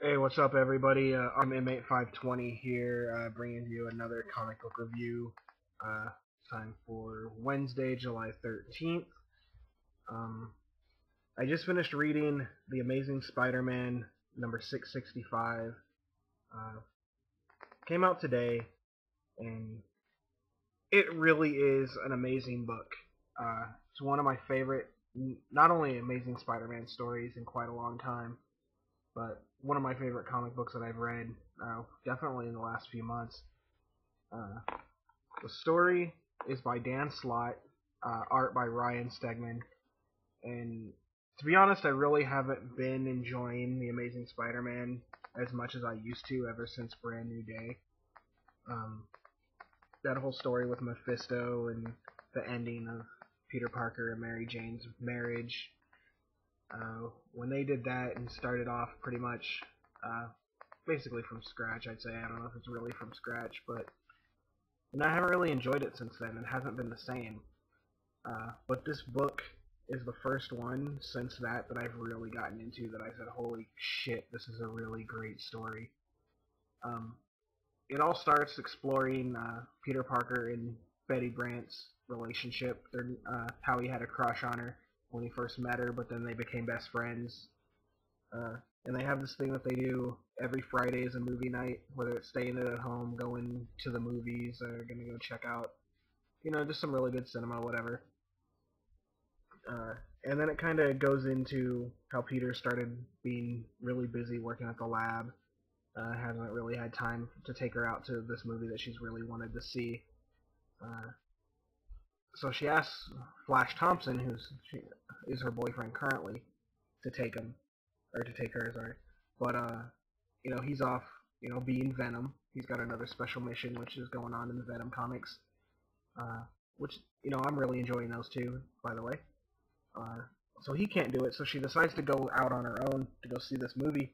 Hey, what's up, everybody? I'm Inmate520 here, bringing you another comic book review. Time for Wednesday, July 13th. Um, I just finished reading The Amazing Spider-Man number 665. Uh, Came out today, and it really is an amazing book. It's one of my favorite, not only Amazing Spider-Man stories in quite a long time, but one of my favorite comic books that I've read, definitely in the last few months. Uh, the story is by Dan Slott, art by Ryan Stegman, and to be honest, I really haven't been enjoying The Amazing Spider-Man as much as I used to ever since Brand New Day. That whole story with Mephisto and the ending of Peter Parker and Mary Jane's marriage, when they did that and started off pretty much basically from scratch, I'd say. I don't know if it's really from scratch, but I haven't really enjoyed it since then. It hasn't been the same. But this book is the first one since that I've really gotten into that I said, holy shit, this is a really great story. It all starts exploring Peter Parker and Betty Brant's relationship, how he had a crush on her when he first met her, but then they became best friends. And they have this thing that they do every Friday is a movie night, whether it's staying at home, going to the movies, or going to go check out, just some really good cinema, whatever. And then it kind of goes into how Peter started being really busy working at the lab. Hasn't really had time to take her out to this movie that she's really wanted to see. So she asks Flash Thompson, who is her boyfriend currently, to take her, sorry. But he's off, being Venom. He's got another special mission which is going on in the Venom comics. Which, I'm really enjoying those too, by the way. So he can't do it, so she decides to go out on her own to go see this movie.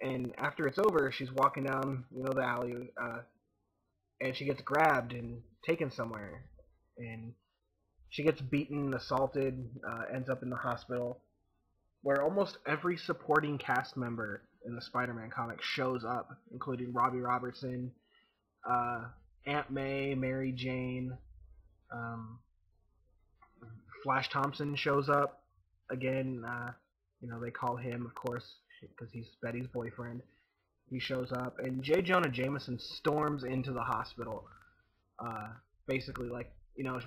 And after it's over, she's walking down, the alley, and she gets grabbed and taken somewhere. And she gets beaten, assaulted, ends up in the hospital, where almost every supporting cast member in the Spider-Man comic shows up, including Robbie Robertson, Aunt May, Mary Jane, Flash Thompson shows up again. They call him, of course, because he's Betty's boyfriend. He shows up, and J. Jonah Jameson storms into the hospital. Basically, like,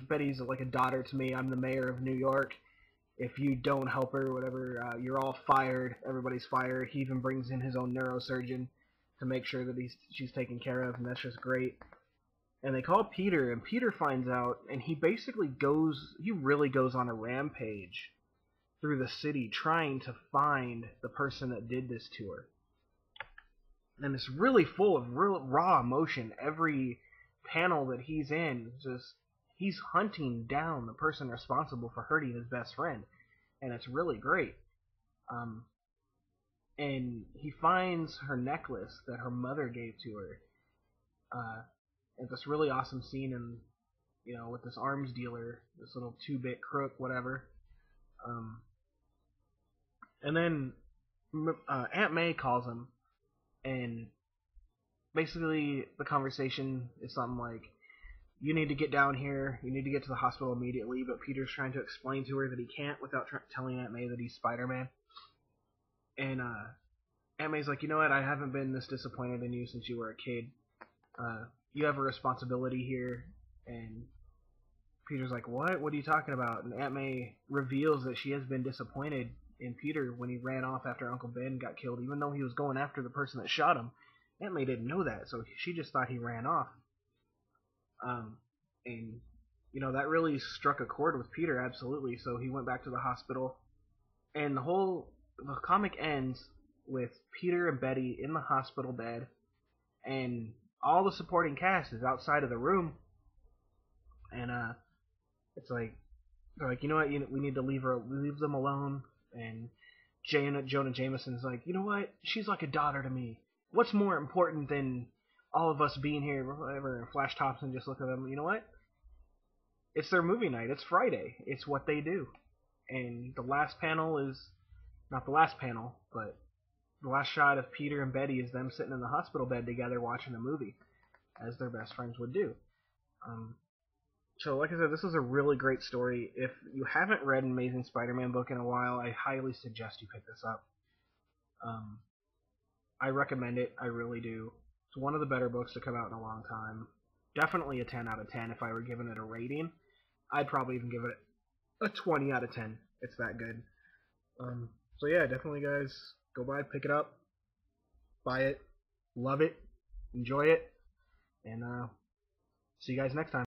Betty's like a daughter to me. I'm the mayor of New York. If you don't help her, whatever, you're all fired. Everybody's fired. He even brings in his own neurosurgeon to make sure that she's taken care of, and that's just great. And they call Peter, and Peter finds out, and he really goes on a rampage through the city trying to find the person that did this to her. And it's really full of real raw emotion. Every panel that he's in, he's hunting down the person responsible for hurting his best friend, and it's really great. And he finds her necklace that her mother gave to her. It's this really awesome scene, with this arms dealer, this little 2-bit crook, whatever. And then Aunt May calls him, and basically the conversation is something like, you need to get down here, you need to get to the hospital immediately, but Peter's trying to explain to her that he can't without telling Aunt May that he's Spider-Man. And Aunt May's like, you know what, I haven't been this disappointed in you since you were a kid. You have a responsibility here. And Peter's like, what are you talking about? And Aunt May reveals that she has been disappointed in Peter when he ran off after Uncle Ben got killed, even though he was going after the person that shot him. Aunt May didn't know that, so she just thought he ran off. And that really struck a chord with Peter, absolutely. So he went back to the hospital, and the comic ends with Peter and Betty in the hospital bed, and all the supporting cast is outside of the room. And it's like, they're like, you know what, we need to leave them alone. And Jonah Jameson's like, you know what, she's like a daughter to me. What's more important than all of us being here, whatever? And Flash Thompson just look at them, you know what? It's their movie night. It's Friday. It's what they do. And the last panel is not the last panel, but the last shot of Peter and Betty is them sitting in the hospital bed together watching a movie, as their best friends would do. So like I said, this is a really great story. If you haven't read an Amazing Spider-Man book in a while, I highly suggest you pick this up. I recommend it. I really do. It's one of the better books to come out in a long time. Definitely a 10 out of 10 if I were giving it a rating. I'd probably even give it a 20 out of 10. It's that good. So yeah, definitely guys, go buy it, pick it up, buy it, love it, enjoy it, and see you guys next time.